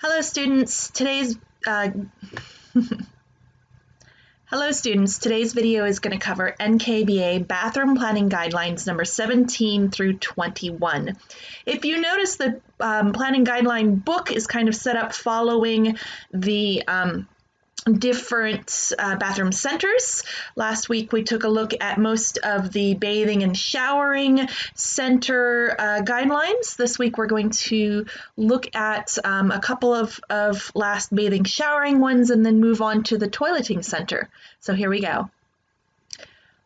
Hello students, today's video is going to cover NKBA Bathroom Planning Guidelines number 17 through 21. If you notice, the planning guideline book is kind of set up following the different bathroom centers. Last week we took a look at most of the bathing and showering center guidelines. This week we're going to look at a couple of last bathing showering ones and then move on to the toileting center. So here we go.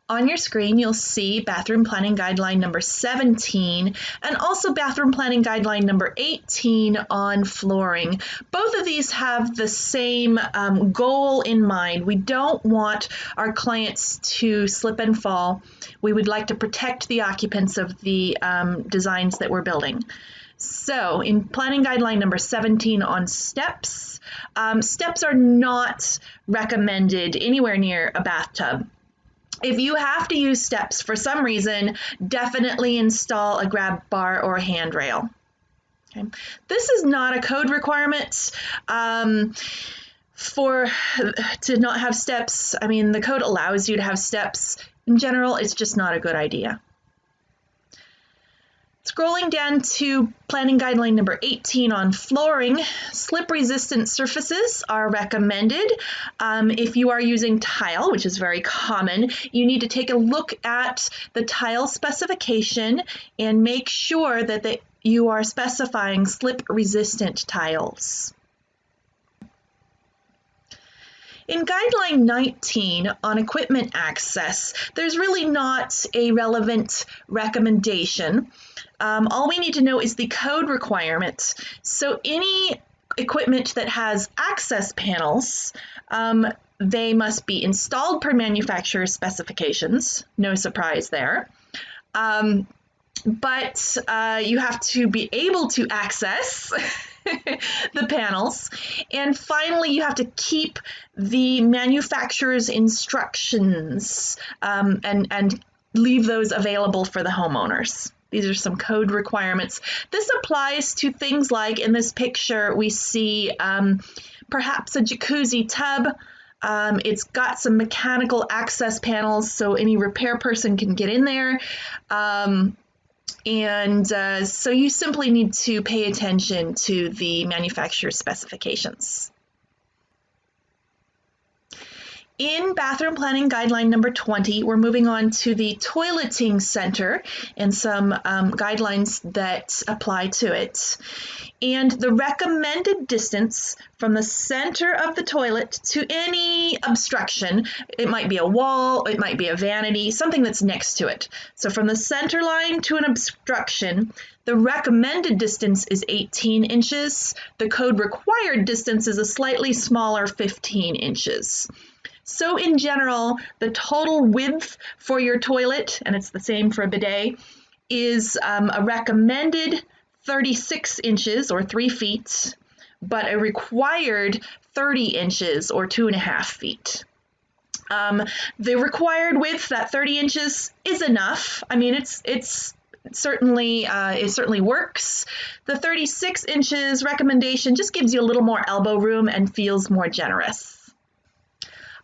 On your screen, you'll see Bathroom Planning Guideline number 17 and also Bathroom Planning Guideline number 18 on flooring. Both of these have the same goal in mind. We don't want our clients to slip and fall. We would like to protect the occupants of the designs that we're building. So in Planning Guideline number 17 on steps, steps are not recommended anywhere near a bathtub. If you have to use steps for some reason, definitely install a grab bar or a handrail. Okay. This is not a code requirement to not have steps. I mean, the code allows you to have steps. In general, it's just not a good idea. Scrolling down to Planning Guideline number 18 on flooring, slip-resistant surfaces are recommended. If you are using tile, which is very common, you need to take a look at the tile specification and make sure that you are specifying slip-resistant tiles. In Guideline 19 on equipment access, there's really not a relevant recommendation. All we need to know is the code requirements. So any equipment that has access panels, they must be installed per manufacturer's specifications. No surprise there. But you have to be able to access the panels. And finally, you have to keep the manufacturer's instructions and leave those available for the homeowners. These are some code requirements. This applies to things like, in this picture, we see perhaps a jacuzzi tub. It's got some mechanical access panels so any repair person can get in there. So you simply need to pay attention to the manufacturer's specifications. In Bathroom Planning Guideline number 20, we're moving on to the toileting center and some guidelines that apply to it. And the recommended distance from the center of the toilet to any obstruction, it might be a wall, it might be a vanity, something that's next to it. So from the center line to an obstruction, the recommended distance is 18 inches. The code required distance is a slightly smaller 15 inches. So in general, the total width for your toilet, and it's the same for a bidet, is a recommended 36 inches or 3 feet, but a required 30 inches or 2.5 feet. The required width, that 30 inches, is enough. I mean, it certainly works. The 36 inches recommendation just gives you a little more elbow room and feels more generous.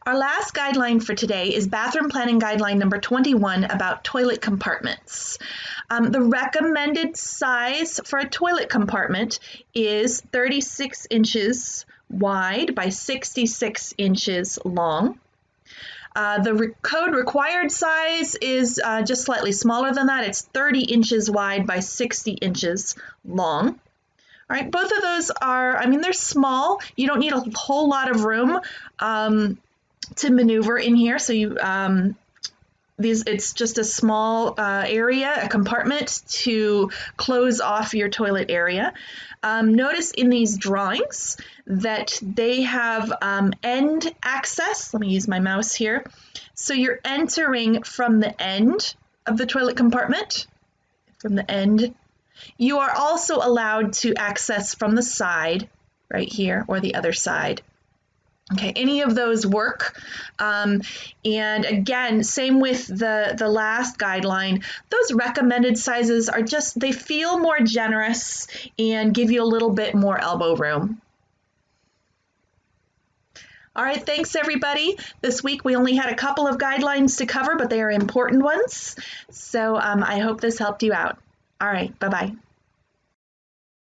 Our last guideline for today is Bathroom Planning Guideline number 21 about toilet compartments. The recommended size for a toilet compartment is 36 inches wide by 66 inches long. The code required size is just slightly smaller than that. It's 30 inches wide by 60 inches long. All right, both of those are, I mean, they're small. You don't need a whole lot of room to maneuver in here, so it's just a small area, a compartment to close off your toilet area. Notice in these drawings that they have end access. Let me use my mouse here. So you're entering from the end of the toilet compartment, from the end. You are also allowed to access from the side, right here, or the other side. Okay, any of those work. And again, same with the last guideline, those recommended sizes are just, they feel more generous and give you a little bit more elbow room. All right, thanks everybody. This week we only had a couple of guidelines to cover, but they are important ones. So I hope this helped you out. All right, bye-bye.